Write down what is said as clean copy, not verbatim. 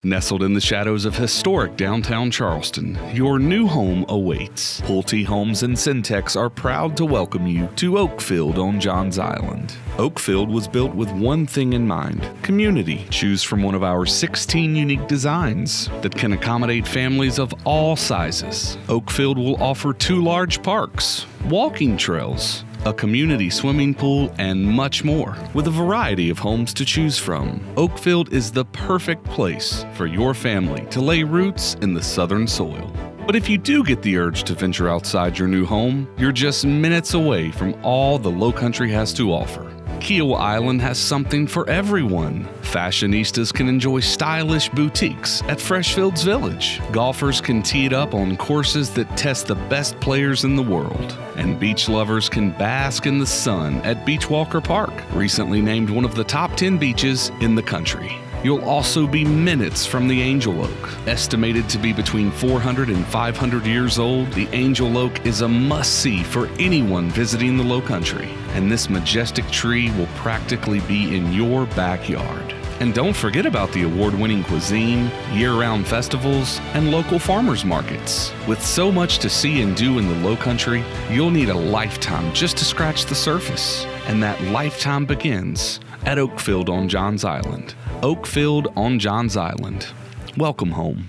Nestled in the shadows of historic downtown Charleston, your new home awaits. Pulte Homes and Syntex are proud to welcome you to Oakfield on Johns Island. Oakfield was built with one thing in mind: community. Choose from one of our 16 unique designs that can accommodate families of all sizes. Oakfield will offer 2 large parks, walking trails, a community swimming pool, and much more. With a variety of homes to choose from, Oakfield is the perfect place for your family to lay roots in the southern soil. But if you do get the urge to venture outside your new home, you're just minutes away from all the Lowcountry has to offer. Kiowa Island has something for everyone. Fashionistas can enjoy stylish boutiques at Freshfields Village. Golfers can tee it up on courses that test the best players in the world. And beach lovers can bask in the sun at Beachwalker Park, recently named one of the top 10 beaches in the country. You'll also be minutes from the Angel Oak. Estimated to be between 400 and 500 years old, the Angel Oak is a must-see for anyone visiting the Lowcountry, and this majestic tree will practically be in your backyard. And don't forget about the award-winning cuisine, year-round festivals, and local farmers markets. With so much to see and do in the Lowcountry, you'll need a lifetime just to scratch the surface. And that lifetime begins at Oakfield on Johns Island. Oakfield on Johns Island. Welcome home.